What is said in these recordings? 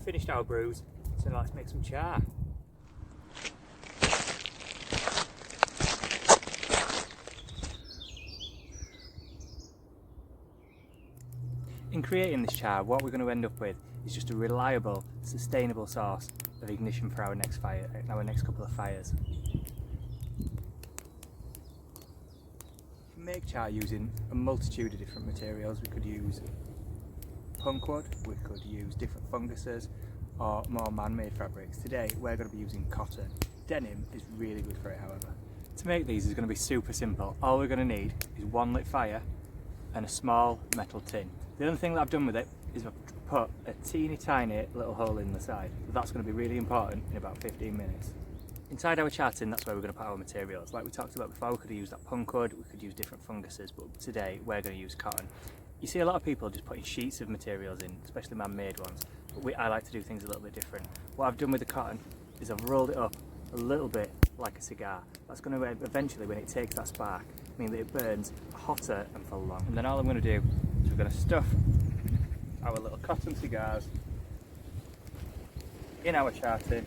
finished our brews, so now let's make some char. In creating this char, what we're going to end up with is just a reliable, sustainable source of ignition for our next couple of fires. We can make char using a multitude of different materials. We could use punk wood, we could use different funguses, or more man-made fabrics. Today we're going to be using cotton. Denim is really good for it, however. To make these is going to be super simple. All we're going to need is one lit fire and a small metal tin. The only thing that I've done with it is I've put a teeny tiny little hole in the side. But that's going to be really important in about 15 minutes. Inside our char tin, that's where we're going to put our materials. Like we talked about before, we could use that punk wood, we could use different funguses, but today we're going to use cotton. You see a lot of people just putting sheets of materials in, especially man-made ones, but I like to do things a little bit different. What I've done with the cotton is I've rolled it up a little bit like a cigar. That's going to eventually, when it takes that spark, mean that it burns hotter and for long. And then all I'm going to do is we're going to stuff our little cotton cigars in our char tin.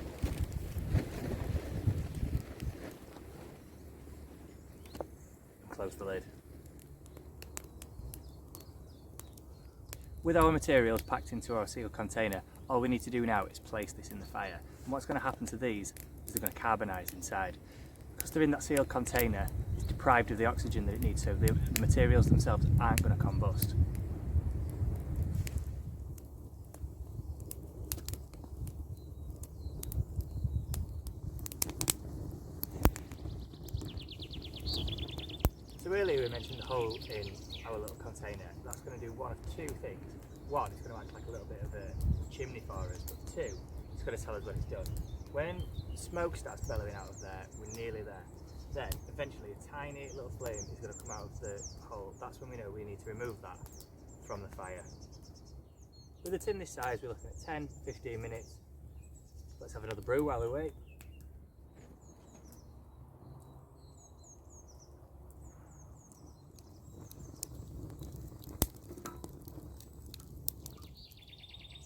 And close the lid. With our materials packed into our sealed container, all we need to do now is place this in the fire. And what's going to happen to these is they're going to carbonise inside. Because they're in that sealed container, it's deprived of the oxygen that it needs, so the materials themselves aren't going to combust. So earlier we mentioned the hole in our little container. That's going to do one of two things. One, it's going to act like a little bit of a chimney for us, but two, it's going to tell us when it's done. When smoke starts bellowing out of there, we're nearly there. Then eventually a tiny little flame is going to come out of the hole. That's when we know we need to remove that from the fire. With a tin this size, we're looking at 10-15 minutes. Let's have another brew while we wait.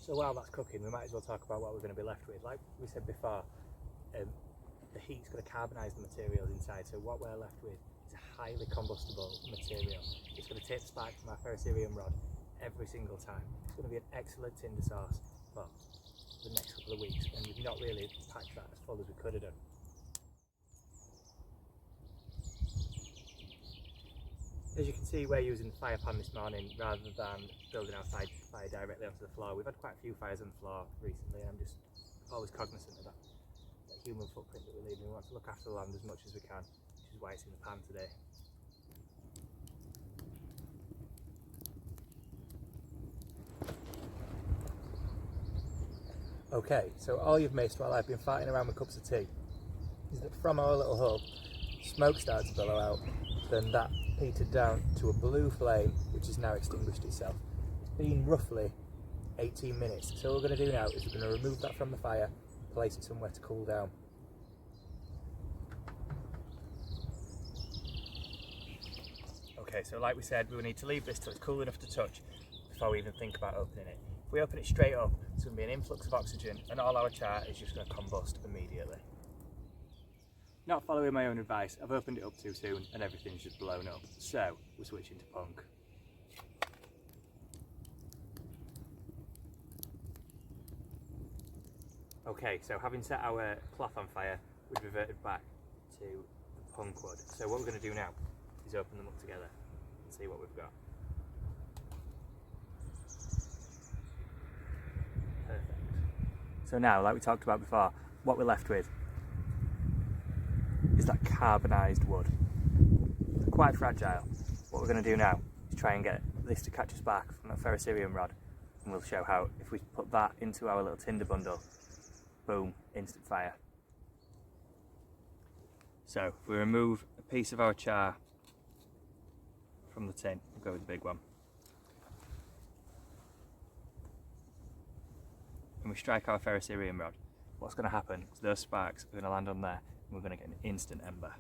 So while that's cooking, we might as well talk about what we're going to be left with. Like we said before, the heat's going to carbonise the materials inside, so what we're left with is a highly combustible material. It's going to take the spark from our ferrocerium rod every single time. It's going to be an excellent tinder sauce for the next couple of weeks, and we've not really packed that as full as we could have done. As you can see, we're using the fire pan this morning rather than building our fire directly onto the floor. We've had quite a few fires on the floor recently, and I'm just always cognizant of that human footprint that we're leaving. We want to look after the land as much as we can, which is why it's in the pan today. Okay, so all you've missed while I've been fighting around with cups of tea is that from our little hub, smoke started to billow out, then that heated down to a blue flame, which has now extinguished itself. It's been roughly 18 minutes. So what we're going to do now is we're going to remove that from the fire, place it somewhere to cool down. Okay, so like we said, we will need to leave this till it's cool enough to touch before we even think about opening it. If we open it straight up, it's going to be an influx of oxygen and all our char is just going to combust immediately. Not following my own advice, I've opened it up too soon and everything's just blown up. So, we're switching to punk. Okay, so having set our cloth on fire, we've reverted back to the punk wood. So what we're going to do now is open them up together and see what we've got. Perfect. So now, like we talked about before, what we're left with is that carbonised wood. They're quite fragile. What we're going to do now is try and get this to catch us back from that ferrocerium rod, and we'll show how if we put that into our little tinder bundle, boom, instant fire. So if we remove a piece of our char from the tin, we'll go with the big one, and we strike our ferrocerium rod, what's going to happen is those sparks are going to land on there and we're going to get an instant ember.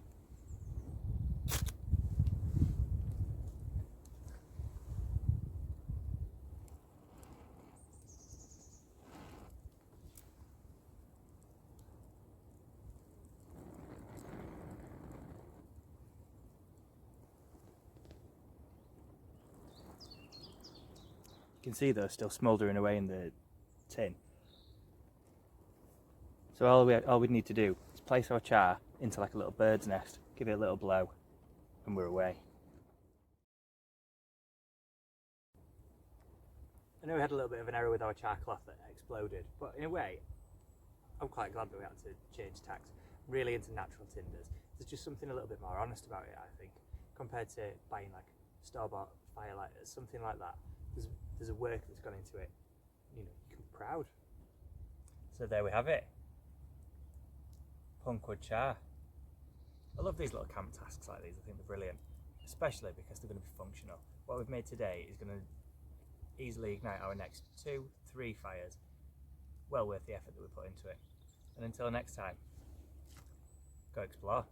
can see those still smouldering away in the tin. So all we need to do is place our char into like a little bird's nest, give it a little blow, and we're away. I know we had a little bit of an error with our char cloth that exploded, but in a way, I'm quite glad that we had to change tacks. Really into natural tinders. There's just something a little bit more honest about it, I think, compared to buying like store-bought firelighters, something like that. There's a work that's gone into it. You know, you can be proud. So there we have it. Punkwood char. I love these little camp tasks like these. I think they're brilliant, especially because they're going to be functional. What we've made today is going to easily ignite our next 2-3 fires. Well worth the effort that we put into it. And until next time, go explore.